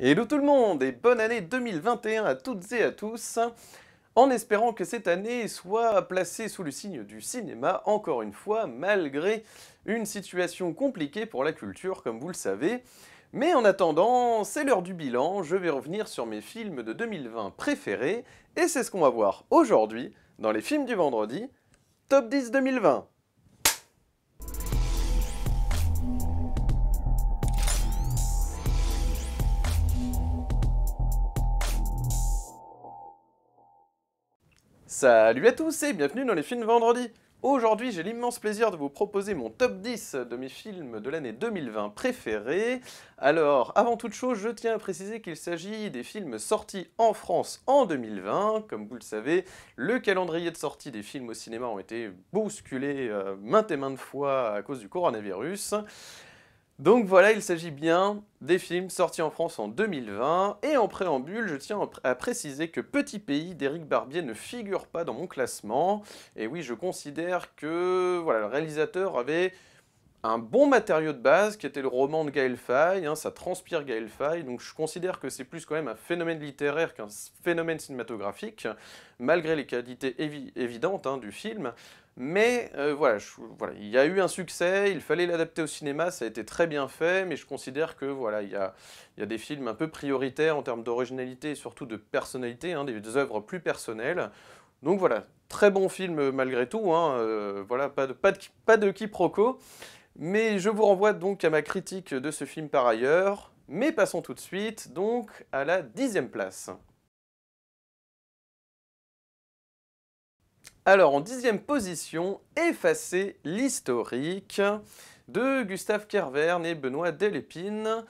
Hello tout le monde et bonne année 2021 à toutes et à tous, en espérant que cette année soit placée sous le signe du cinéma, encore une fois, malgré une situation compliquée pour la culture, comme vous le savez. Mais en attendant, c'est l'heure du bilan, je vais revenir sur mes films de 2020 préférés, et c'est ce qu'on va voir aujourd'hui dans les films du vendredi, Top 10 2020. Salut à tous et bienvenue dans les films vendredi. Aujourd'hui, j'ai l'immense plaisir de vous proposer mon top 10 de mes films de l'année 2020 préférés. Alors, avant toute chose, je tiens à préciser qu'il s'agit des films sortis en France en 2020. Comme vous le savez, le calendrier de sortie des films au cinéma ont été bousculés maintes et maintes fois à cause du coronavirus. Donc voilà, il s'agit bien des films sortis en France en 2020, et en préambule, je tiens à préciser que Petit Pays d'Éric Barbier ne figure pas dans mon classement, et oui, je considère que voilà, le réalisateur avait un bon matériau de base, qui était le roman de Gaël Faye, hein, ça transpire Gaël Faye, donc je considère que c'est plus quand même un phénomène littéraire qu'un phénomène cinématographique, malgré les qualités évidentes hein, du film. Mais voilà, voilà, il y a eu un succès, il fallait l'adapter au cinéma, ça a été très bien fait, mais je considère que voilà, il y a des films un peu prioritaires en termes d'originalité et surtout de personnalité, hein, des œuvres plus personnelles. Donc voilà, très bon film malgré tout, hein, voilà, pas de quiproquo. Mais je vous renvoie donc à ma critique de ce film par ailleurs. Mais passons tout de suite donc à la 10e place. Alors en 10e position, Effacer l'historique de Gustave Kervern et Benoît Delépine.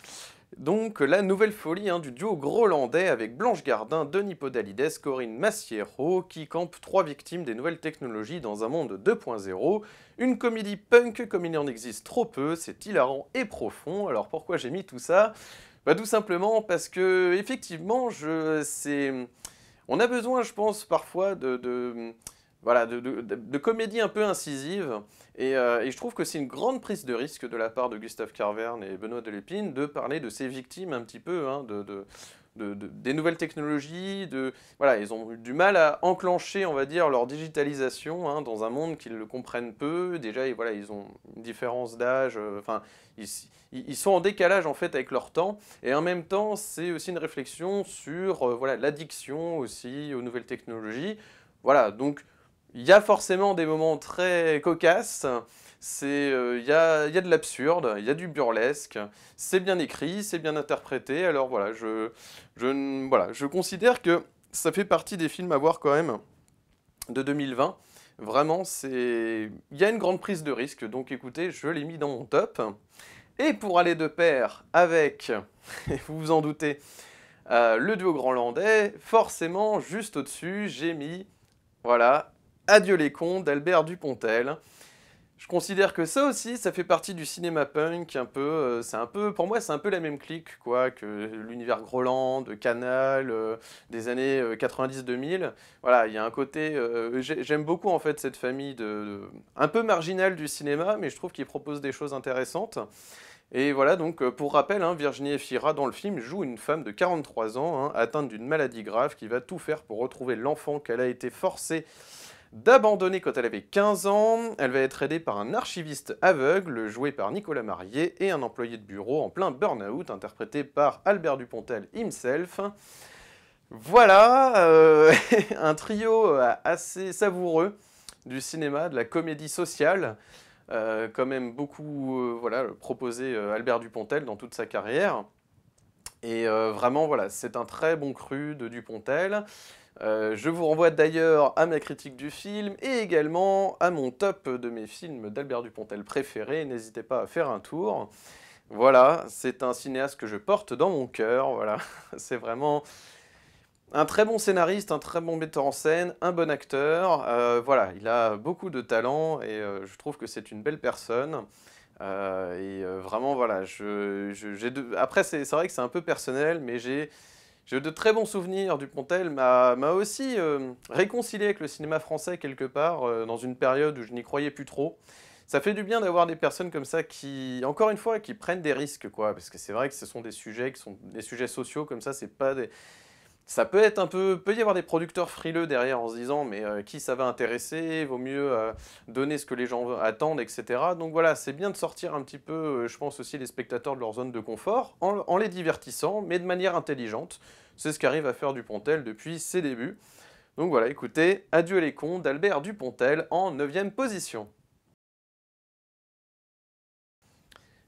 Donc la nouvelle folie hein, du duo grolandais avec Blanche Gardin, Denis Podalides, Corinne Massiero, qui campent trois victimes des nouvelles technologies dans un monde 2.0. Une comédie punk comme il en existe trop peu, c'est hilarant et profond. Alors pourquoi j'ai mis tout ça? Bah tout simplement parce que effectivement, on a besoin, je pense, parfois voilà, de comédie un peu incisive. Et je trouve que c'est une grande prise de risque de la part de Gustave Carverne et Benoît Delépine de parler de ces victimes un petit peu, hein, des nouvelles technologies. Voilà, ils ont eu du mal à enclencher, on va dire, leur digitalisation hein, dans un monde qu'ils le comprennent peu. Déjà, voilà, ils ont une différence d'âge. Enfin, ils sont en décalage en fait avec leur temps. Et en même temps, c'est aussi une réflexion sur voilà, l'addiction aussi aux nouvelles technologies. Voilà, donc il y a forcément des moments très cocasses, il y a de l'absurde, il y a du burlesque, c'est bien écrit, c'est bien interprété, alors voilà, voilà, je considère que ça fait partie des films à voir quand même de 2020. Vraiment, il y a une grande prise de risque, donc écoutez, je l'ai mis dans mon top. Et pour aller de pair avec, vous vous en doutez, le duo groenlandais, forcément, juste au-dessus, j'ai mis voilà, Adieu les cons d'Albert Dupontel. Je considère que ça aussi, ça fait partie du cinéma punk, un peu, c'est un peu, pour moi, c'est un peu la même clique, quoi, que l'univers Groland, de Canal, des années 90-2000. Voilà, il y a un côté, j'aime beaucoup en fait cette famille un peu marginale du cinéma, mais je trouve qu'ils proposent des choses intéressantes. Et voilà, donc pour rappel, hein, Virginie Efira dans le film joue une femme de 43 ans, hein, atteinte d'une maladie grave, qui va tout faire pour retrouver l'enfant qu'elle a été forcée d'abandonner quand elle avait 15 ans. Elle va être aidée par un archiviste aveugle, joué par Nicolas Marié, et un employé de bureau en plein burn-out, interprété par Albert Dupontel himself. Voilà, un trio assez savoureux du cinéma, de la comédie sociale, quand même beaucoup voilà, proposé Albert Dupontel dans toute sa carrière. Et vraiment, voilà, c'est un très bon cru de Dupontel. Je vous renvoie d'ailleurs à ma critique du film et également à mon top de mes films d'Albert Dupontel préférés. N'hésitez pas à faire un tour. Voilà, c'est un cinéaste que je porte dans mon cœur. Voilà, c'est vraiment un très bon scénariste, un très bon metteur en scène, un bon acteur. Voilà, il a beaucoup de talent et je trouve que c'est une belle personne. Vraiment, voilà, après, c'est vrai que c'est un peu personnel, mais j'ai de très bons souvenirs. Dupontel m'a aussi réconcilié avec le cinéma français quelque part, dans une période où je n'y croyais plus trop. ça fait du bien d'avoir des personnes comme ça qui, encore une fois, qui prennent des risques, quoi. Parce que c'est vrai que ce sont des sujets qui sont des sujets sociaux comme ça, c'est pas des... Ça peut être un peu, peut y avoir des producteurs frileux derrière en se disant mais qui ça va intéresser, vaut mieux donner ce que les gens attendent, etc. Donc voilà, c'est bien de sortir un petit peu, je pense aussi les spectateurs de leur zone de confort, en les divertissant, mais de manière intelligente. C'est ce qu'arrive à faire Dupontel depuis ses débuts. Donc voilà, écoutez, Adieu les cons d'Albert Dupontel en 9e position.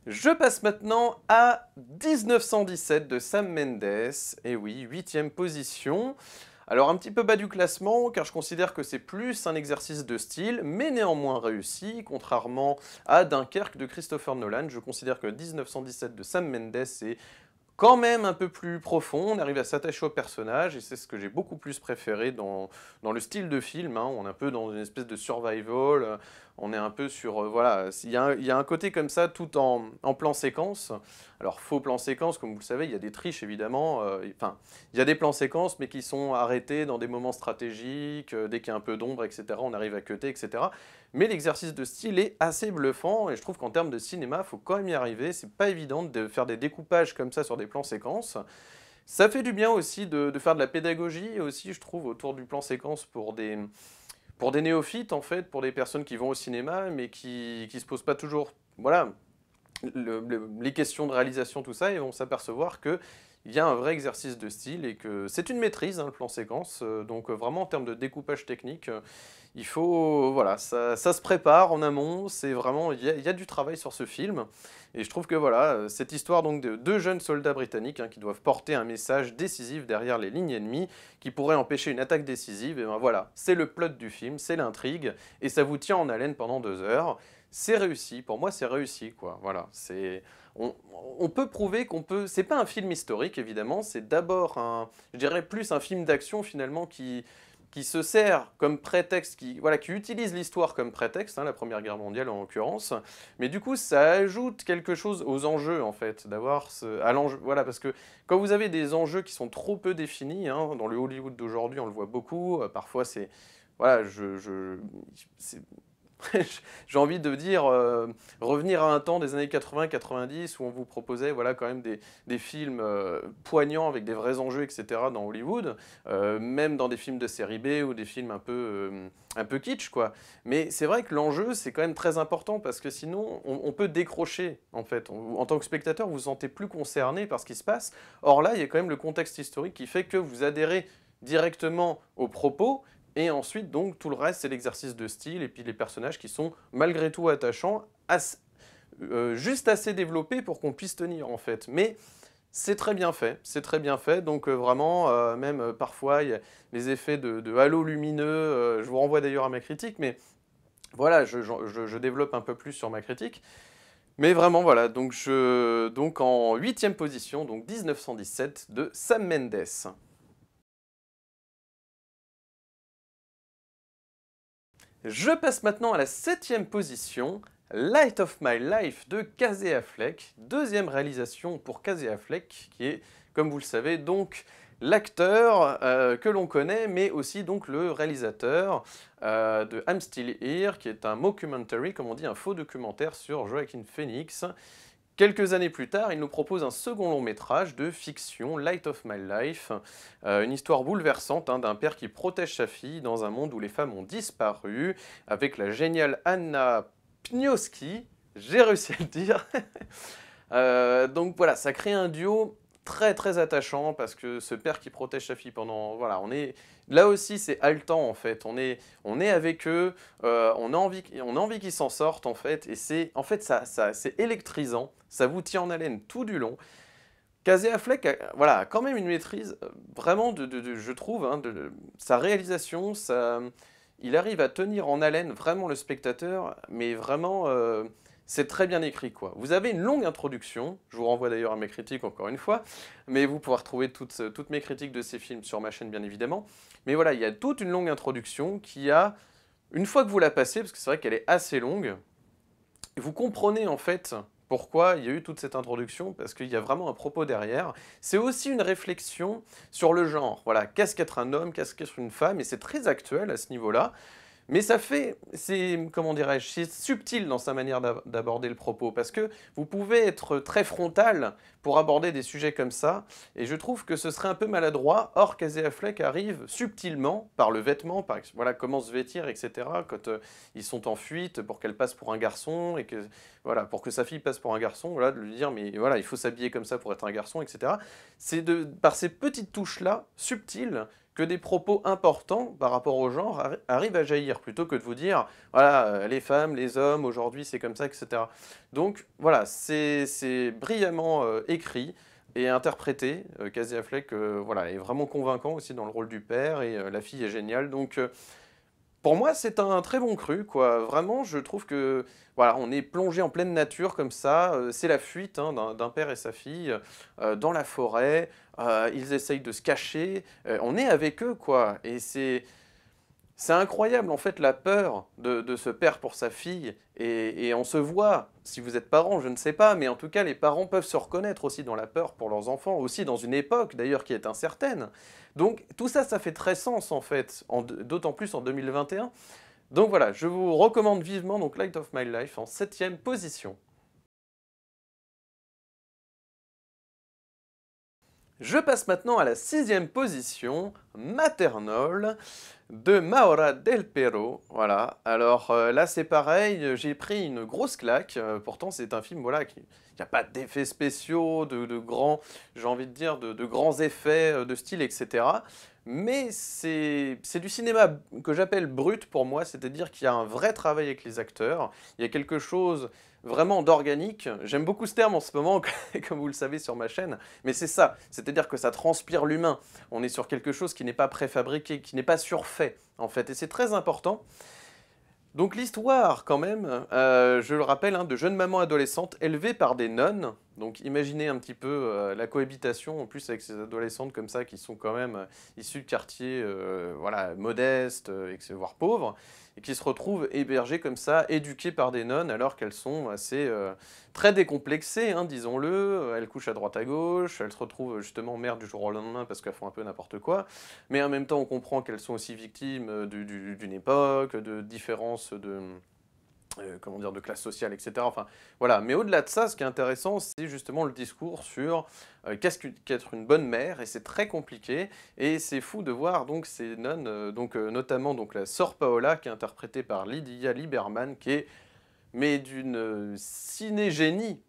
Je passe maintenant à 1917 de Sam Mendes, et oui, 8e position. Alors un petit peu bas du classement, car je considère que c'est plus un exercice de style, mais néanmoins réussi, contrairement à Dunkerque de Christopher Nolan. Je considère que 1917 de Sam Mendes est quand même un peu plus profond, on arrive à s'attacher au personnage, et c'est ce que j'ai beaucoup plus préféré dans le style de film, hein. On est un peu dans une espèce de survival, on est un peu sur... voilà, il y a un côté comme ça, tout en plan séquence. Alors, faux plan séquence, comme vous le savez, il y a des triches, évidemment. Enfin, il y a des plans séquences, mais qui sont arrêtés dans des moments stratégiques, dès qu'il y a un peu d'ombre, etc., on arrive à cutter, etc. Mais l'exercice de style est assez bluffant, et je trouve qu'en termes de cinéma, il faut quand même y arriver. C'est pas évident de faire des découpages comme ça sur des plans séquences. Ça fait du bien aussi de faire de la pédagogie, aussi, je trouve, autour du plan séquence pour des néophytes, en fait, pour des personnes qui vont au cinéma, mais qui se posent pas toujours, voilà, les questions de réalisation, tout ça, et vont s'apercevoir que il y a un vrai exercice de style et que c'est une maîtrise, hein, le plan séquence. Donc vraiment en termes de découpage technique, il faut, voilà, ça se prépare en amont, c'est vraiment, il y a du travail sur ce film. Et je trouve que voilà, cette histoire donc de deux jeunes soldats britanniques, hein, qui doivent porter un message décisif derrière les lignes ennemies, qui pourrait empêcher une attaque décisive, et ben voilà, c'est le plot du film, c'est l'intrigue, et ça vous tient en haleine pendant 2 heures. C'est réussi, pour moi c'est réussi, quoi. Voilà, c'est... On peut prouver qu'on peut... C'est pas un film historique, évidemment, c'est d'abord un... Je dirais plus un film d'action, finalement, qui se sert comme prétexte, voilà, qui utilise l'histoire comme prétexte, hein, la Première Guerre mondiale en l'occurrence, mais du coup ça ajoute quelque chose aux enjeux, en fait, d'avoir à l'enjeu, voilà, parce que quand vous avez des enjeux qui sont trop peu définis, hein, dans le Hollywood d'aujourd'hui on le voit beaucoup, parfois c'est... Voilà, j'ai envie de dire, revenir à un temps des années 80-90 où on vous proposait voilà, quand même des films poignants avec des vrais enjeux, etc. dans Hollywood, même dans des films de série B ou des films un peu kitsch, quoi. Mais c'est vrai que l'enjeu, c'est quand même très important parce que sinon, on peut décrocher, en fait. En tant que spectateur, vous vous sentez plus concerné par ce qui se passe. Or là, il y a quand même le contexte historique qui fait que vous adhérez directement aux propos. Et ensuite, donc, tout le reste, c'est l'exercice de style et puis les personnages qui sont malgré tout attachants, juste assez développés pour qu'on puisse tenir, en fait. Mais c'est très bien fait, c'est très bien fait. Donc vraiment, même parfois, il y a les effets de halo lumineux. Je vous renvoie d'ailleurs à ma critique, mais voilà, je développe un peu plus sur ma critique. Mais vraiment, voilà, donc en 8e position, donc 1917 de Sam Mendes. Je passe maintenant à la 7e position, Light of My Life de Casey Affleck, deuxième réalisation pour Casey Affleck, qui est, comme vous le savez, donc l'acteur que l'on connaît, mais aussi donc le réalisateur de I'm Still Here, qui est un mockumentary, comme on dit, un faux documentaire sur Joaquin Phoenix. Quelques années plus tard, il nous propose un second long métrage de fiction, Light of My Life, une histoire bouleversante, hein, d'un père qui protège sa fille dans un monde où les femmes ont disparu, avec la géniale Anna Pniowski, j'ai réussi à le dire. Donc voilà, ça crée un duo très très attachant parce que ce père qui protège sa fille pendant... Voilà, on est... Là aussi, c'est haletant en fait. On est avec eux, on a envie qu'ils s'en sortent en fait. Et c'est en fait, c'est électrisant. Ça vous tient en haleine tout du long. Casey Affleck voilà, a quand même une maîtrise vraiment, je trouve, hein, de sa réalisation. Il arrive à tenir en haleine vraiment le spectateur, mais vraiment... c'est très bien écrit, quoi. Vous avez une longue introduction, je vous renvoie d'ailleurs à mes critiques encore une fois, mais vous pourrez retrouver toutes mes critiques de ces films sur ma chaîne, bien évidemment. Mais voilà, il y a toute une longue introduction qui a, une fois que vous la passez, parce que c'est vrai qu'elle est assez longue, vous comprenez en fait pourquoi il y a eu toute cette introduction, parce qu'il y a vraiment un propos derrière. C'est aussi une réflexion sur le genre. Voilà, qu'est-ce qu'être un homme, qu'est-ce qu'être une femme, et c'est très actuel à ce niveau-là. Mais ça fait, c'est, comment dirais-je, c'est subtil dans sa manière d'aborder le propos, parce que vous pouvez être très frontal pour aborder des sujets comme ça, et je trouve que ce serait un peu maladroit. Or, Casey Affleck arrive subtilement, par le vêtement, par voilà, comment se vêtir, etc., quand ils sont en fuite, pour qu'elle passe pour un garçon, et que, voilà, pour que sa fille passe pour un garçon, voilà, de lui dire, mais voilà, il faut s'habiller comme ça pour être un garçon, etc. C'est par ces petites touches-là, subtiles, que des propos importants par rapport au genre arrivent à jaillir, plutôt que de vous dire, voilà, les femmes, les hommes, aujourd'hui c'est comme ça, etc. Donc voilà, c'est brillamment écrit et interprété. Casey Affleck voilà, est vraiment convaincant aussi dans le rôle du père, et la fille est géniale. Donc pour moi, c'est un très bon cru, quoi. Vraiment, je trouve que voilà, on est plongé en pleine nature comme ça. C'est la fuite hein, d'un père et sa fille dans la forêt. Ils essayent de se cacher. On est avec eux, quoi. Et c'est incroyable, en fait, la peur de ce père pour sa fille. Et on se voit, si vous êtes parents, je ne sais pas, mais en tout cas, les parents peuvent se reconnaître aussi dans la peur pour leurs enfants, aussi dans une époque, d'ailleurs, qui est incertaine. Donc, tout ça, ça fait très sens, en fait, d'autant plus en 2021. Donc voilà, je vous recommande vivement donc Light of My Life en 7e position. Je passe maintenant à la 6e position, Maternal, de Maura Del Pero. Voilà, alors là c'est pareil, j'ai pris une grosse claque. Pourtant c'est un film voilà, qui n'y a pas d'effets spéciaux, de grands, j'ai envie de dire, de grands effets de style, etc. Mais c'est du cinéma que j'appelle brut pour moi, c'est-à-dire qu'il y a un vrai travail avec les acteurs, il y a quelque chose vraiment d'organique. J'aime beaucoup ce terme en ce moment, comme vous le savez sur ma chaîne, mais c'est ça, c'est-à-dire que ça transpire l'humain. On est sur quelque chose qui n'est pas préfabriqué, qui n'est pas surfait, en fait, et c'est très important. Donc l'histoire, quand même, je le rappelle, hein, de jeunes mamans adolescentes élevées par des nonnes. Donc imaginez un petit peu la cohabitation, en plus avec ces adolescentes comme ça, qui sont quand même issues de quartiers voilà, modestes, voire pauvres, et qui se retrouvent hébergées comme ça, éduquées par des nonnes, alors qu'elles sont assez très décomplexées, hein, disons-le. Elles couchent à droite à gauche, elles se retrouvent justement mères du jour au lendemain parce qu'elles font un peu n'importe quoi. Mais en même temps, on comprend qu'elles sont aussi victimes d'une époque, de différences de, comment dire, de classe sociale, etc. Enfin, voilà. Mais au-delà de ça, ce qui est intéressant, c'est justement le discours sur qu'est-ce qu'être une bonne mère, et c'est très compliqué. Et c'est fou de voir donc ces nonnes, notamment donc la sœur Paola, qui est interprétée par Lydia Lieberman, qui est mais d'une cinégénie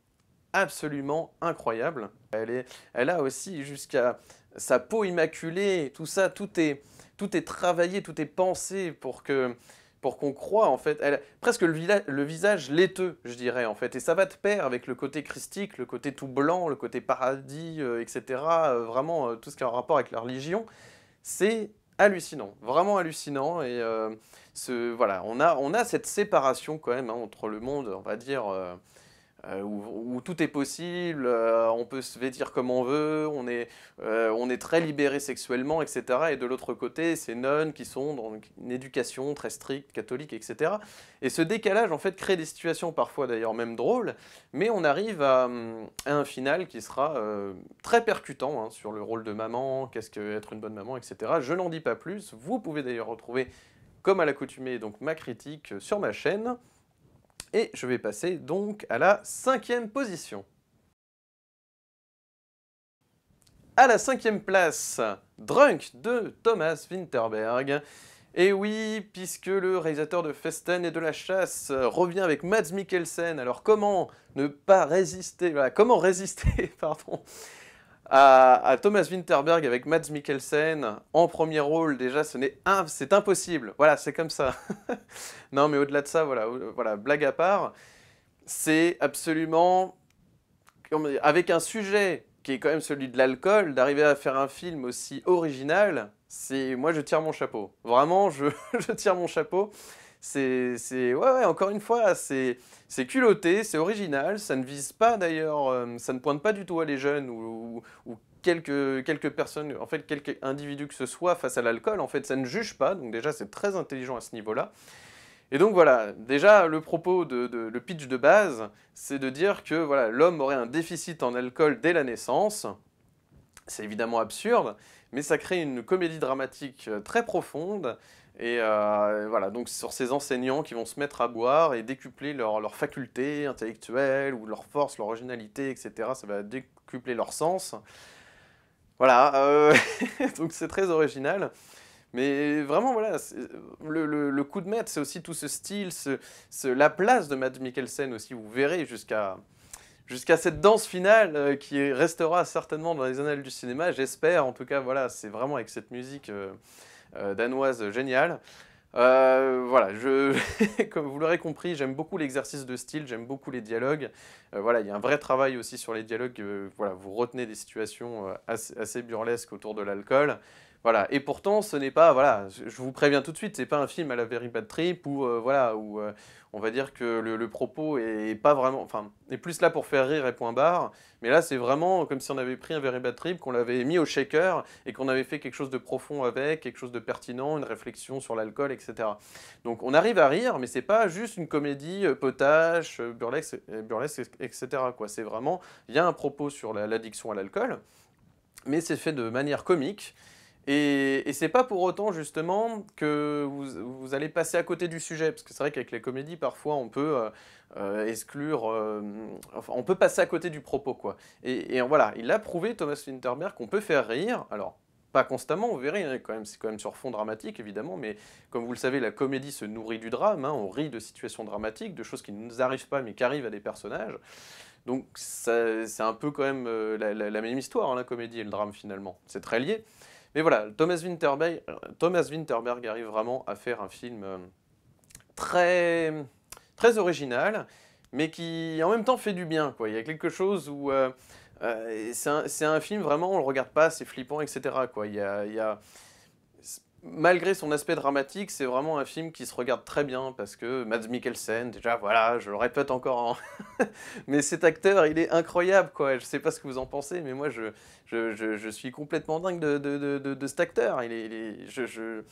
absolument incroyable. Elle a aussi jusqu'à sa peau immaculée, tout ça, tout est travaillé, tout est pensé pour qu'on croie en fait. Presque le visage laiteux, je dirais en fait. Et ça va de pair avec le côté christique, le côté tout blanc, le côté paradis, etc. Vraiment tout ce qui a un rapport avec la religion. C'est hallucinant, vraiment hallucinant. Et voilà, on a cette séparation quand même hein, entre le monde, on va dire. Où tout est possible, on peut se vêtir comme on veut, on est très libéré sexuellement, etc. Et de l'autre côté, ces nonnes qui sont dans une éducation très stricte, catholique, etc. Et ce décalage, en fait, crée des situations parfois d'ailleurs même drôles, mais on arrive à un final qui sera très percutant hein, sur le rôle de maman, qu'est-ce qu'être une bonne maman, etc. Je n'en dis pas plus, vous pouvez d'ailleurs retrouver, comme à l'accoutumée, donc ma critique sur ma chaîne. Et je vais passer donc à la 5e position. À la 5e place, Drunk de Thomas Vinterberg. Et oui, puisque le réalisateur de Festen et de la Chasse revient avec Mads Mikkelsen, alors comment ne pas résister, voilà, comment résister, pardon, à Thomas Vinterberg avec Mads Mikkelsen en premier rôle, déjà c'est impossible, voilà, c'est comme ça. Non mais au-delà de ça, voilà, blague à part, c'est absolument, avec un sujet qui est quand même celui de l'alcool, d'arriver à faire un film aussi original, moi je tire mon chapeau, vraiment je tire mon chapeau. Ouais, encore une fois, c'est culotté, c'est original, ça ne vise pas d'ailleurs, ça ne pointe pas du tout à les jeunes ou quelques personnes, en fait, quelques individus que ce soit face à l'alcool, en fait, ça ne juge pas, donc déjà c'est très intelligent à ce niveau-là. Et donc voilà, déjà le propos le pitch de base, c'est de dire que voilà, l'homme aurait un déficit en alcool dès la naissance. C'est évidemment absurde, mais ça crée une comédie dramatique très profonde Et voilà, donc sur ces enseignants qui vont se mettre à boire et décupler leurs facultés intellectuelles ou leur force, leur originalité, etc. Ça va décupler leur sens. Voilà, donc c'est très original. Mais vraiment, voilà, le coup de maître, c'est aussi tout ce style, la place de Mads Mikkelsen aussi. Vous verrez jusqu'à cette danse finale qui restera certainement dans les annales du cinéma, j'espère. En tout cas, voilà, c'est vraiment avec cette musique danoise géniale. Voilà, comme vous l'aurez compris, j'aime beaucoup l'exercice de style, j'aime beaucoup les dialogues. Voilà, il y a un vrai travail aussi sur les dialogues. Voilà, vous retenez des situations assez burlesques autour de l'alcool. Voilà, et pourtant, ce n'est pas, voilà, je vous préviens tout de suite, c'est pas un film à la Very Bad Trip où, voilà, où on va dire que le propos est pas vraiment, enfin, est plus là pour faire rire et point barre. Mais là, c'est vraiment comme si on avait pris un Very Bad Trip, qu'on l'avait mis au shaker et qu'on avait fait quelque chose de profond avec, quelque chose de pertinent, une réflexion sur l'alcool, etc. Donc on arrive à rire, mais c'est pas juste une comédie potache, burlesque, etc. quoi. C'est vraiment, il y a un propos sur l'addiction à l'alcool, mais c'est fait de manière comique. Et c'est pas pour autant justement que vous allez passer à côté du sujet, parce que c'est vrai qu'avec les comédies, parfois on peut exclure, enfin on peut passer à côté du propos, quoi. Et voilà, il a prouvé, Thomas Vinterberg, qu'on peut faire rire, alors pas constamment, vous verrez, hein, c'est quand même sur fond dramatique évidemment, mais comme vous le savez, la comédie se nourrit du drame, hein, on rit de situations dramatiques, de choses qui ne nous arrivent pas mais qui arrivent à des personnages. Donc c'est un peu quand même la même histoire, hein, la comédie et le drame finalement, c'est très lié. Mais voilà, Thomas Vinterberg arrive vraiment à faire un film très, très original, mais qui en même temps fait du bien, quoi. Il y a quelque chose où c'est un film vraiment, on le regarde pas, c'est flippant, etc. quoi. Malgré son aspect dramatique, c'est vraiment un film qui se regarde très bien parce que Mads Mikkelsen, déjà, voilà, je le répète encore, hein, mais cet acteur, il est incroyable, quoi. Je sais pas ce que vous en pensez, mais moi, je suis complètement dingue de cet acteur. Je-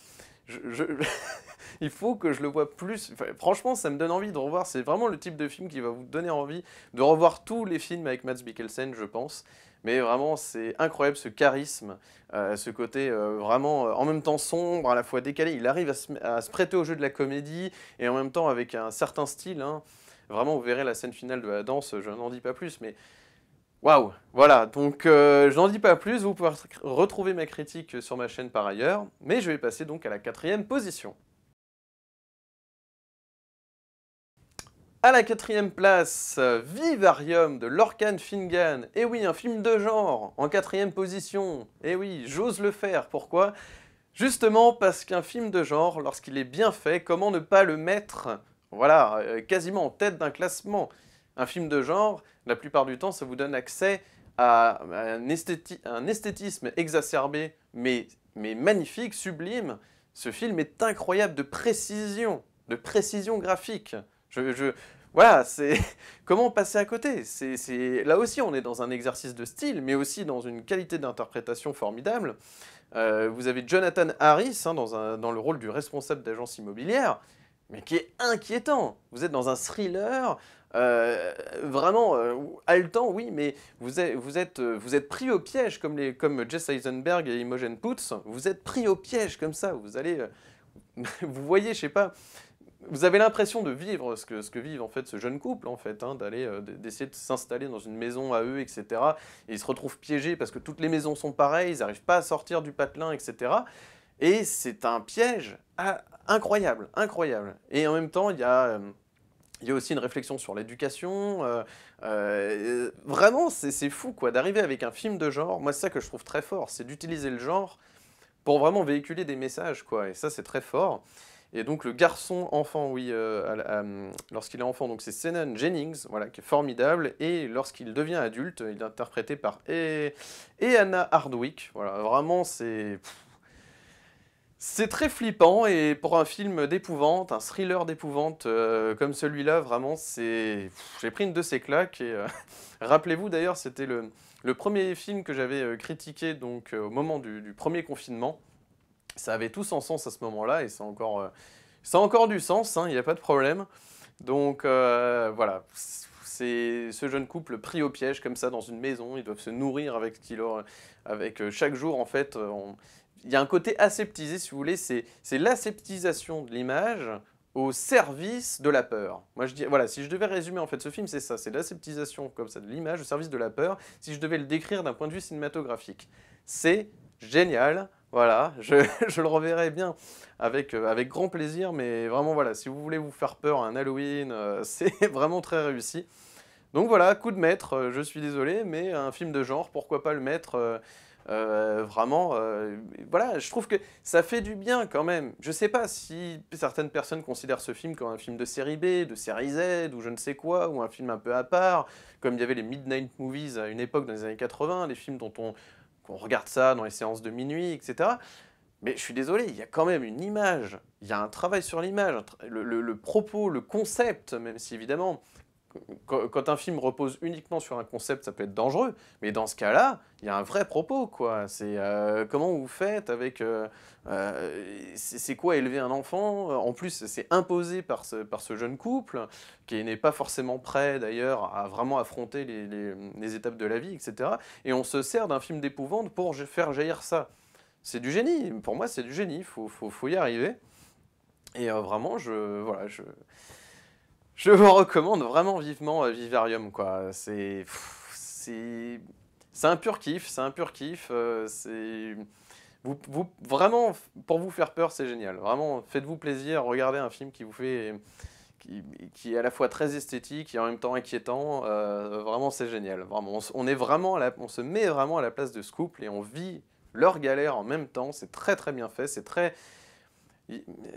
il faut que je le voie plus. Enfin, franchement, ça me donne envie de revoir. C'est vraiment le type de film qui va vous donner envie de revoir tous les films avec Mads Mikkelsen, je pense. Mais vraiment, c'est incroyable ce charisme, ce côté vraiment en même temps sombre, à la fois décalé. Il arrive à se prêter au jeu de la comédie et en même temps avec un certain style, hein. Vraiment, vous verrez la scène finale de la danse, je n'en dis pas plus, mais waouh! Voilà, donc je n'en dis pas plus, vous pouvez retrouver ma critique sur ma chaîne par ailleurs, mais je vais passer donc à la 4e position. À la 4e place, Vivarium de Lorcan Finnegan. Et oui, un film de genre, en 4e position. Et oui, j'ose le faire. Pourquoi? Justement parce qu'un film de genre, lorsqu'il est bien fait, comment ne pas le mettre, voilà, quasiment en tête d'un classement? Un film de genre, la plupart du temps, ça vous donne accès à un esthétisme exacerbé, mais magnifique, sublime. Ce film est incroyable de précision graphique. Je, voilà, c'est comment passer à côté? Là aussi, on est dans un exercice de style, mais aussi dans une qualité d'interprétation formidable. Vous avez Jonathan Harris hein, dans le rôle du responsable d'agence immobilière, mais qui est inquiétant. Vous êtes dans un thriller, vraiment haletant, oui, mais vous êtes pris au piège, comme Jesse Eisenberg et Imogen Poots. Vous êtes pris au piège comme ça. Vous allez, vous voyez, je sais pas, vous avez l'impression de vivre ce que vivent en fait ce jeune couple en fait, hein, d'essayer de s'installer dans une maison à eux, etc. Et ils se retrouvent piégés parce que toutes les maisons sont pareilles, ils n'arrivent pas à sortir du patelin, etc. Et c'est un piège incroyable, incroyable. Et en même temps, il y a aussi une réflexion sur l'éducation. Vraiment, c'est fou quoi, d'arriver avec un film de genre. Moi, c'est ça que je trouve très fort, c'est d'utiliser le genre pour vraiment véhiculer des messages, quoi. Et ça, c'est très fort. Et donc le garçon enfant, oui, lorsqu'il est enfant, donc c'est Senan Jennings, voilà, qui est formidable. Et lorsqu'il devient adulte, il est interprété par Anna Hardwick. Voilà, vraiment, c'est très flippant. Et pour un film d'épouvante, un thriller d'épouvante comme celui-là, vraiment, j'ai pris une de ces claques. Et rappelez-vous d'ailleurs, c'était le premier film que j'avais critiqué donc au moment du premier confinement. Ça avait tout son sens à ce moment-là et ça a encore du sens, il n'y a pas de problème. Donc voilà, c'est ce jeune couple pris au piège comme ça dans une maison, ils doivent se nourrir avec, chaque jour en fait. Il y a un côté aseptisé si vous voulez, c'est l'aseptisation de l'image au service de la peur. Moi je dis, voilà, si je devais résumer en fait ce film, c'est ça, c'est l'aseptisation comme ça de l'image au service de la peur, si je devais le décrire d'un point de vue cinématographique. C'est génial, voilà, je le reverrai bien avec grand plaisir, mais vraiment voilà, si vous voulez vous faire peur à un Halloween, c'est vraiment très réussi. Donc voilà, coup de maître, je suis désolé, mais un film de genre, pourquoi pas le mettre vraiment, voilà, je trouve que ça fait du bien quand même. Je sais pas si certaines personnes considèrent ce film comme un film de série B, de série Z, ou je ne sais quoi, ou un film un peu à part, comme il y avait les Midnight Movies à une époque dans les années 80, les films dont qu'on regarde ça dans les séances de minuit, etc. Mais je suis désolé, il y a quand même une image, il y a un travail sur l'image, le propos, le concept, même si évidemment, quand un film repose uniquement sur un concept, ça peut être dangereux. Mais dans ce cas-là, il y a un vrai propos, quoi. C'est comment vous faites avec... c'est quoi élever un enfant? En plus, c'est imposé par ce jeune couple, qui n'est pas forcément prêt, d'ailleurs, à vraiment affronter les étapes de la vie, etc. Et on se sert d'un film d'épouvante pour faire jaillir ça. C'est du génie. Pour moi, c'est du génie. Faut y arriver. Et vraiment, voilà, je vous recommande vraiment vivement Vivarium, quoi. C'est un pur kiff, c'est un pur kiff. Vraiment, pour vous faire peur, c'est génial. Vraiment, faites-vous plaisir, regardez un film qui est à la fois très esthétique et en même temps inquiétant. Vraiment, c'est génial. Vraiment, on est vraiment on se met vraiment à la place de ce couple et on vit leur galère en même temps. C'est très très bien fait,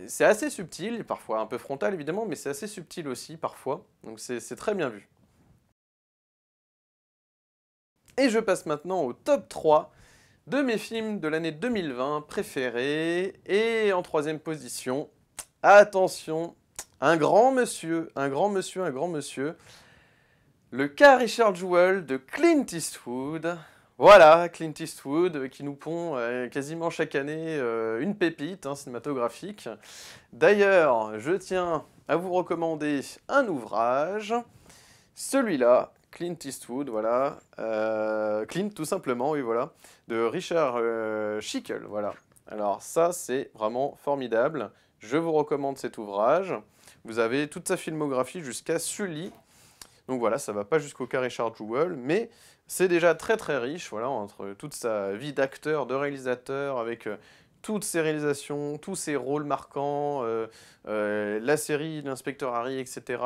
c'est assez subtil, parfois un peu frontal évidemment, mais c'est assez subtil aussi parfois, donc c'est très bien vu. Et je passe maintenant au top 3 de mes films de l'année 2020 préférés, et en troisième position, attention, un grand monsieur, un grand monsieur, un grand monsieur, le cas Richard Jewell de Clint Eastwood. Voilà, Clint Eastwood qui nous pond quasiment chaque année une pépite cinématographique. D'ailleurs, je tiens à vous recommander un ouvrage, celui-là, Clint Eastwood, voilà, Clint tout simplement, oui voilà, de Richard Schickel, voilà. Alors ça, c'est vraiment formidable, je vous recommande cet ouvrage. Vous avez toute sa filmographie jusqu'à Sully, donc voilà, ça va pas jusqu'au cas Richard Jewell, mais c'est déjà très très riche, voilà, entre toute sa vie d'acteur, de réalisateur, avec toutes ses réalisations, tous ses rôles marquants, la série L'Inspecteur Harry, etc.,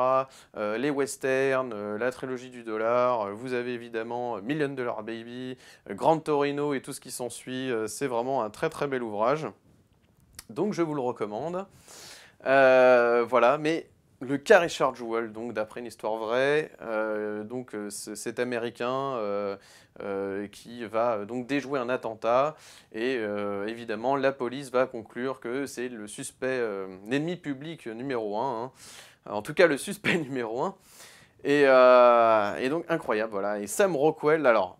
les westerns, la trilogie du dollar, vous avez évidemment Million Dollar Baby, Grand Torino et tout ce qui s'ensuit, c'est vraiment un très très bel ouvrage, donc je vous le recommande. Voilà, mais le cas Richard Jewell, donc d'après une histoire vraie, cet Américain qui va donc déjouer un attentat, et évidemment la police va conclure que c'est le suspect, l'ennemi public numéro 1, en tout cas le suspect numéro 1, et donc incroyable, voilà, et Sam Rockwell, alors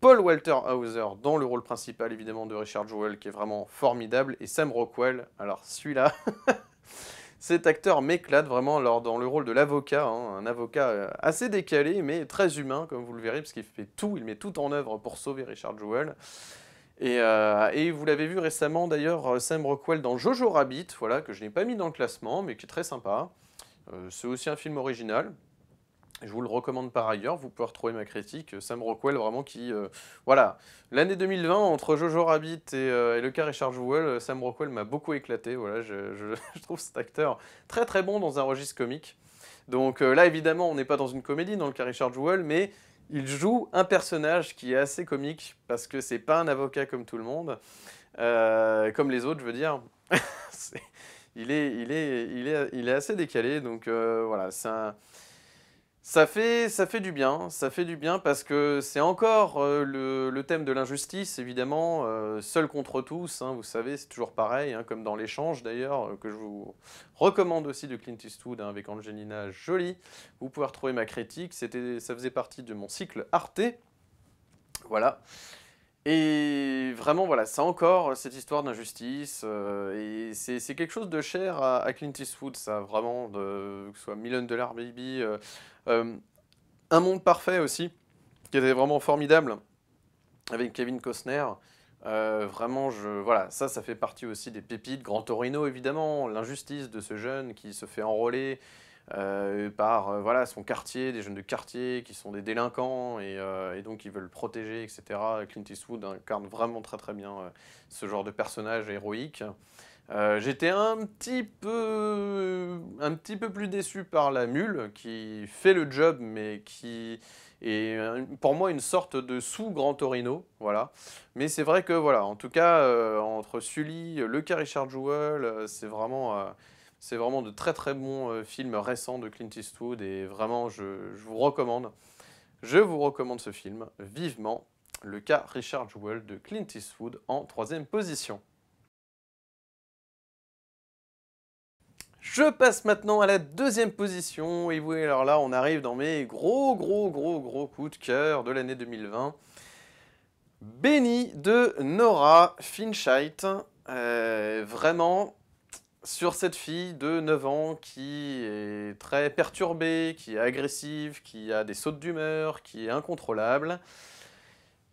Paul Walter Hauser dans le rôle principal évidemment de Richard Jewell qui est vraiment formidable, et Sam Rockwell, alors celui-là... Cet acteur m'éclate vraiment dans le rôle de l'avocat, un avocat assez décalé mais très humain comme vous le verrez, parce qu'il fait tout, il met tout en œuvre pour sauver Richard Jewell. Et vous l'avez vu récemment d'ailleurs, Sam Rockwell dans Jojo Rabbit, voilà, que je n'ai pas mis dans le classement mais qui est très sympa. C'est aussi un film original. Je vous le recommande par ailleurs, vous pouvez retrouver ma critique, Sam Rockwell vraiment qui... voilà, l'année 2020, entre Jojo Rabbit et le cas Richard Jewell, Sam Rockwell m'a beaucoup éclaté, voilà, je trouve cet acteur très très bon dans un registre comique. Donc là évidemment on n'est pas dans une comédie dans le cas Richard Jewell, mais il joue un personnage qui est assez comique, parce que c'est pas un avocat comme tout le monde, comme les autres je veux dire. Il est assez décalé, donc voilà, ça fait du bien, ça fait du bien parce que c'est encore le thème de l'injustice, évidemment, seul contre tous, vous savez, c'est toujours pareil, comme dans L'échange d'ailleurs, que je vous recommande aussi de Clint Eastwood avec Angelina Jolie. Vous pouvez retrouver ma critique, ça faisait partie de mon cycle Arte, voilà. Et vraiment, voilà, c'est encore cette histoire d'injustice, et c'est quelque chose de cher à Clint Eastwood, ça, vraiment, que ce soit Million Dollar Baby, euh, Un monde parfait aussi, qui était vraiment formidable, avec Kevin Costner. Vraiment, voilà, ça fait partie aussi des pépites. Grand Torino, évidemment, l'injustice de ce jeune qui se fait enrôler par voilà, son quartier, des jeunes de quartier qui sont des délinquants et donc ils veulent le protéger, etc. Clint Eastwood incarne vraiment très très bien ce genre de personnage héroïque. J'étais un petit peu plus déçu par la mule qui fait le job mais qui est pour moi une sorte de sous-Grand Torino, voilà. Mais c'est vrai que voilà, en tout cas entre Sully, le cas Richard Jewell, c'est vraiment de très très bons films récents de Clint Eastwood et vraiment je vous recommande ce film vivement. Le cas Richard Jewell de Clint Eastwood en troisième position. Je passe maintenant à la deuxième position, et oui, alors là, on arrive dans mes gros, gros, gros, gros coups de cœur de l'année 2020. Benny de Nora Finchite. Vraiment, sur cette fille de 9 ans qui est très perturbée, qui est agressive, qui a des sautes d'humeur, qui est incontrôlable.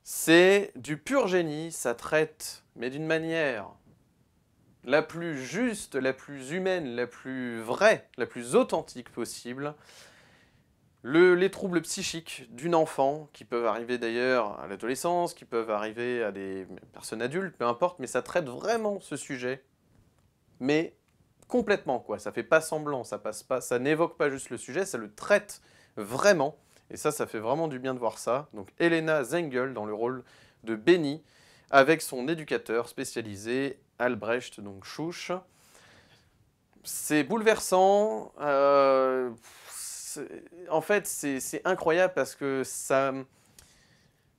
C'est du pur génie, ça traite, mais d'une manière la plus juste, la plus humaine, la plus vraie, la plus authentique possible, les troubles psychiques d'une enfant, qui peuvent arriver d'ailleurs à l'adolescence, qui peuvent arriver à des personnes adultes, peu importe, mais ça traite vraiment ce sujet, mais complètement quoi, ça fait pas semblant, ça passe pas, ça n'évoque pas juste le sujet, ça le traite vraiment, et ça fait vraiment du bien de voir ça. Donc Elena Zengel dans le rôle de Benny, avec son éducateur spécialisé, Albrecht, donc Chouch. C'est bouleversant. En fait, c'est incroyable parce que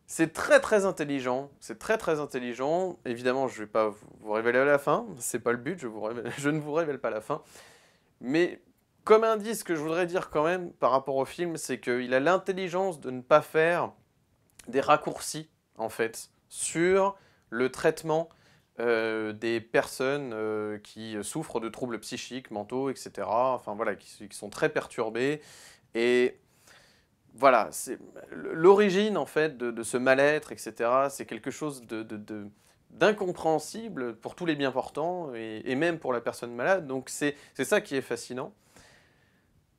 c'est très très intelligent. C'est très très intelligent. Évidemment, je ne vais pas vous révéler à la fin. C'est pas le but. Je ne vous révèle pas la fin. Mais comme indice que je voudrais dire quand même par rapport au film, c'est qu'il a l'intelligence de ne pas faire des raccourcis en fait sur le traitement des personnes qui souffrent de troubles psychiques, mentaux, etc. Enfin voilà, qui sont très perturbées. Et voilà, c'est l'origine en fait de ce mal-être, etc. C'est quelque chose d'incompréhensible pour tous les bien portants et même pour la personne malade. Donc c'est ça qui est fascinant.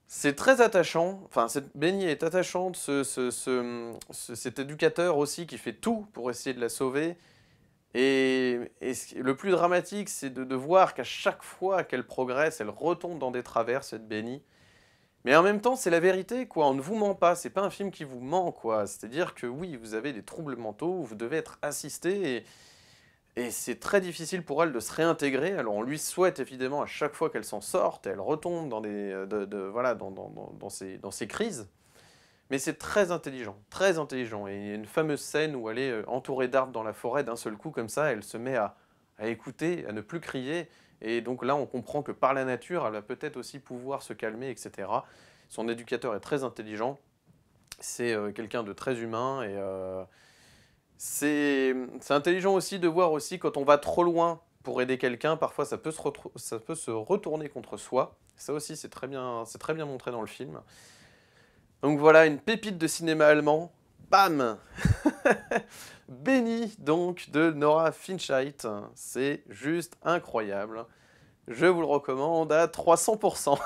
C'est très attachant, enfin Benny est attachante, cet éducateur aussi qui fait tout pour essayer de la sauver. Et le plus dramatique, c'est de voir qu'à chaque fois qu'elle progresse, elle retombe dans des travers, cette Benny. Mais en même temps, c'est la vérité, quoi. On ne vous ment pas, c'est pas un film qui vous ment, quoi. C'est-à-dire que oui, vous avez des troubles mentaux, vous devez être assisté, et c'est très difficile pour elle de se réintégrer. Alors on lui souhaite évidemment à chaque fois qu'elle s'en sorte, elle retombe dans voilà, dans ses crises. Mais c'est très intelligent, très intelligent. Et il y a une fameuse scène où elle est entourée d'arbres dans la forêt, d'un seul coup, comme ça, elle se met à écouter, à ne plus crier. Et donc là, on comprend que par la nature, elle va peut-être aussi pouvoir se calmer, etc. Son éducateur est très intelligent. C'est quelqu'un de très humain. Et c'est intelligent aussi de voir aussi quand on va trop loin pour aider quelqu'un, parfois ça peut se retourner contre soi. Ça aussi, c'est très bien montré dans le film. Donc voilà, une pépite de cinéma allemand. Bam. Benny, donc, de Nora Finchite. C'est juste incroyable. Je vous le recommande à 300%.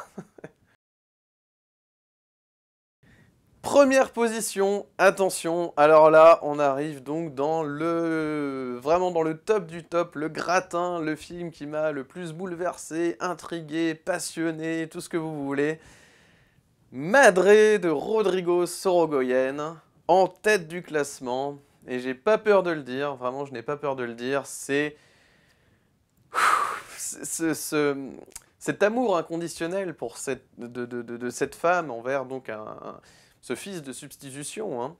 Première position, attention, alors là, on arrive donc vraiment dans le top du top, le gratin, le film qui m'a le plus bouleversé, intrigué, passionné, tout ce que vous voulez. Madré de Rodrigo Sorogoyen, en tête du classement, et j'ai pas peur de le dire, vraiment je n'ai pas peur de le dire, c'est cet amour inconditionnel pour de cette femme envers donc ce fils de substitution, hein.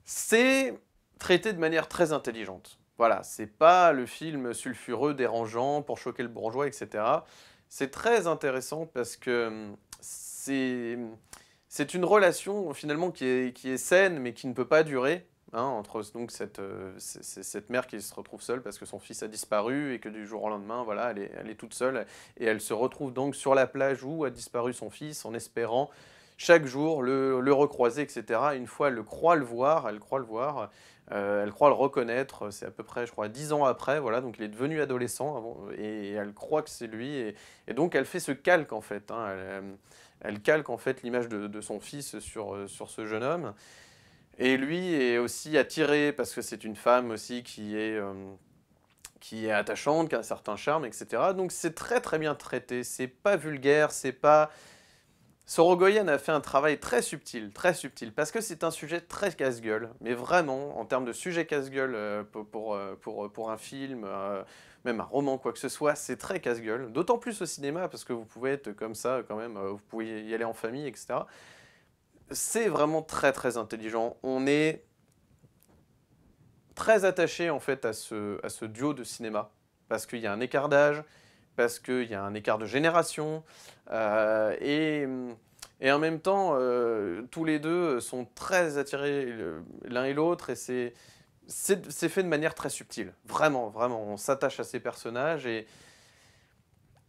C'est traité de manière très intelligente. Voilà, c'est pas le film sulfureux, dérangeant, pour choquer le bourgeois, etc. C'est très intéressant parce que c'est une relation finalement qui est saine mais qui ne peut pas durer, hein, entre donc cette mère qui se retrouve seule parce que son fils a disparu et que du jour au lendemain, voilà, elle est toute seule et elle se retrouve donc sur la plage où a disparu son fils en espérant chaque jour le recroiser, etc. Une fois, elle croit le voir, elle croit le reconnaître, c'est à peu près, je crois, 10 ans après, voilà, donc il est devenu adolescent avant, et elle croit que c'est lui, et donc elle fait ce calque, en fait, hein, elle calque, en fait, l'image de son fils sur ce jeune homme, et lui est aussi attiré, parce que c'est une femme aussi qui est attachante, qui a un certain charme, etc. Donc c'est très très bien traité, c'est pas vulgaire, c'est pas... Sorogoyen a fait un travail très subtil, parce que c'est un sujet très casse-gueule, mais vraiment, en termes de sujet casse-gueule pour un film, même un roman, quoi que ce soit, c'est très casse-gueule, d'autant plus au cinéma, parce que vous pouvez être comme ça quand même, vous pouvez y aller en famille, etc. C'est vraiment très très intelligent, on est très attaché en fait à ce duo de cinéma, parce qu'il y a un écart d'âge, parce qu'il y a un écart de génération, et en même temps, tous les deux sont très attirés l'un et l'autre, et c'est fait de manière très subtile. Vraiment, vraiment, on s'attache à ces personnages, et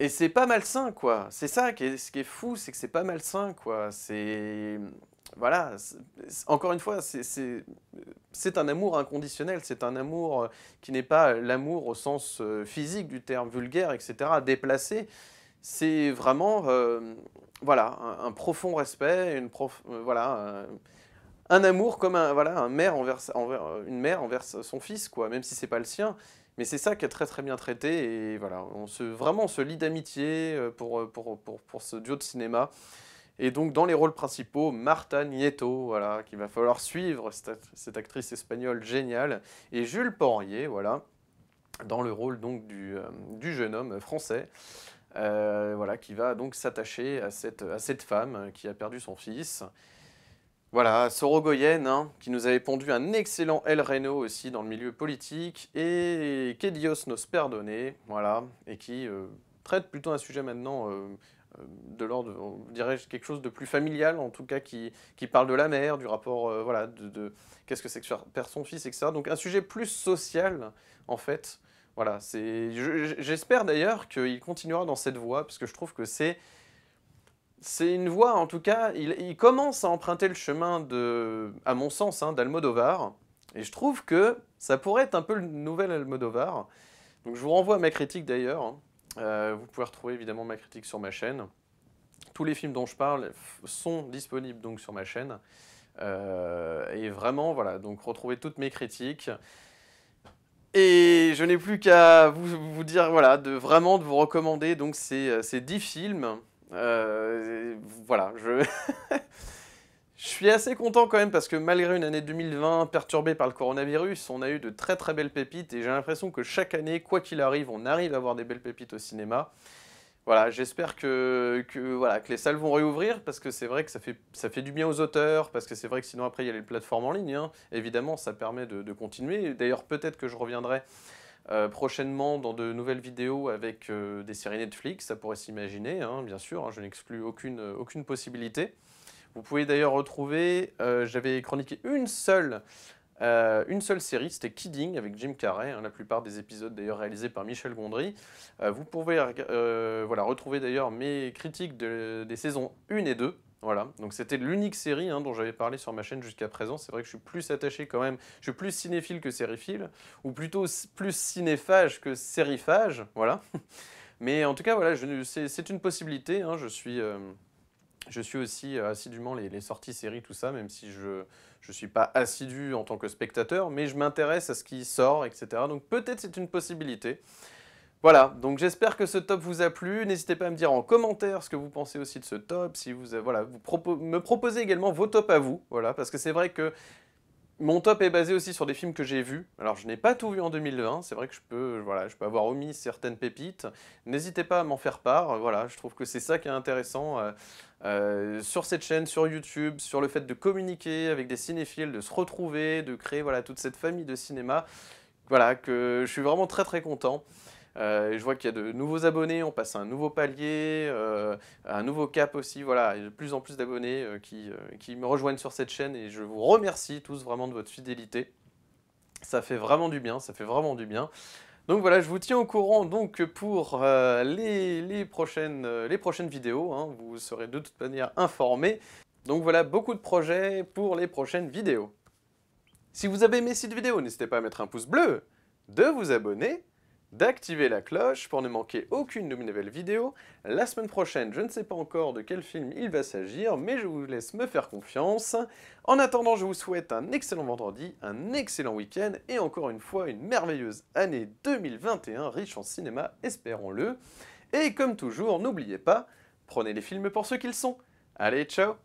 c'est pas malsain, quoi. C'est ça ce qui est fou, c'est que c'est pas malsain, quoi. C'est... Voilà, encore une fois, c'est un amour inconditionnel, c'est un amour qui n'est pas l'amour au sens physique du terme, vulgaire, etc., déplacé. C'est vraiment, voilà, un profond respect, voilà, un amour comme voilà, une mère envers son fils, quoi, même si c'est pas le sien. Mais c'est ça qui est très très bien traité, et voilà, vraiment on se lie d'amitié pour ce duo de cinéma. Et donc dans les rôles principaux, Marta Nieto, voilà, qu'il va falloir suivre, cette actrice espagnole géniale, et Jules Porrier, voilà, dans le rôle donc du jeune homme français, voilà, qui va donc s'attacher à cette femme qui a perdu son fils. Voilà, Sorogoyen, hein, qui nous avait pondu un excellent El Reno aussi dans le milieu politique, et Que Dios nos perdone, voilà, et qui traite plutôt un sujet maintenant de l'ordre, on dirait quelque chose de plus familial, en tout cas qui parle de la mère, du rapport, voilà, de qu'est-ce que c'est que perdre son fils, etc. Donc un sujet plus social, en fait. Voilà, j'espère d'ailleurs qu'il continuera dans cette voie, parce que je trouve que c'est une voie, en tout cas, il commence à emprunter le chemin à mon sens, hein, d'Almodovar, et je trouve que ça pourrait être un peu le nouvel Almodovar. Donc je vous renvoie à ma critique d'ailleurs, hein. Vous pouvez retrouver évidemment ma critique sur ma chaîne. Tous les films dont je parle sont disponibles donc sur ma chaîne. Et vraiment, voilà, donc retrouvez toutes mes critiques. Et je n'ai plus qu'à vous dire, voilà, vraiment de vous recommander donc ces 10 films. Voilà, je suis assez content quand même, parce que malgré une année 2020 perturbée par le coronavirus, on a eu de très très belles pépites, et j'ai l'impression que chaque année, quoi qu'il arrive, on arrive à avoir des belles pépites au cinéma. Voilà, j'espère voilà, que les salles vont réouvrir, parce que c'est vrai que ça fait du bien aux auteurs, parce que c'est vrai que sinon après il y a les plateformes en ligne, hein. Évidemment, ça permet de continuer. D'ailleurs, peut-être que je reviendrai prochainement dans de nouvelles vidéos avec des séries Netflix, ça pourrait s'imaginer, hein, bien sûr, hein, je n'exclus aucune possibilité. Vous pouvez d'ailleurs retrouver, j'avais chroniqué une seule série, c'était Kidding avec Jim Carrey, hein, la plupart des épisodes d'ailleurs réalisés par Michel Gondry. Vous pouvez voilà, retrouver d'ailleurs mes critiques des saisons 1 et 2. Voilà, donc c'était l'unique série, hein, dont j'avais parlé sur ma chaîne jusqu'à présent. C'est vrai que je suis plus attaché quand même, je suis plus cinéphile que sériephile, ou plutôt plus cinéphage que sériephage, voilà. Mais en tout cas, voilà, c'est une possibilité, hein, je suis aussi assidûment les sorties séries, tout ça, même si je ne suis pas assidu en tant que spectateur, mais je m'intéresse à ce qui sort, etc. Donc peut-être c'est une possibilité. Voilà, donc j'espère que ce top vous a plu. N'hésitez pas à me dire en commentaire ce que vous pensez aussi de ce top, si vous, voilà, me proposez également vos tops à vous, voilà, parce que c'est vrai que mon top est basé aussi sur des films que j'ai vus. Alors, je n'ai pas tout vu en 2020, c'est vrai que voilà, je peux avoir omis certaines pépites. N'hésitez pas à m'en faire part, voilà, je trouve que c'est ça qui est intéressant sur cette chaîne, sur YouTube, sur le fait de communiquer avec des cinéphiles, de se retrouver, de créer, voilà, toute cette famille de cinéma. Voilà, que je suis vraiment très très content. Et je vois qu'il y a de nouveaux abonnés, on passe à un nouveau palier, un nouveau cap aussi, voilà, il y a de plus en plus d'abonnés qui me rejoignent sur cette chaîne, et je vous remercie tous vraiment de votre fidélité. Ça fait vraiment du bien, ça fait vraiment du bien. Donc voilà, je vous tiens au courant donc pour les prochaines vidéos, hein, vous serez de toute manière informés. Donc voilà, beaucoup de projets pour les prochaines vidéos. Si vous avez aimé cette vidéo, n'hésitez pas à mettre un pouce bleu, de vous abonner, d'activer la cloche pour ne manquer aucune de mes nouvelles vidéos. La semaine prochaine, je ne sais pas encore de quel film il va s'agir, mais je vous laisse me faire confiance. En attendant, je vous souhaite un excellent vendredi, un excellent week-end, et encore une fois, une merveilleuse année 2021, riche en cinéma, espérons-le. Et comme toujours, n'oubliez pas, prenez les films pour ce qu'ils sont. Allez, ciao!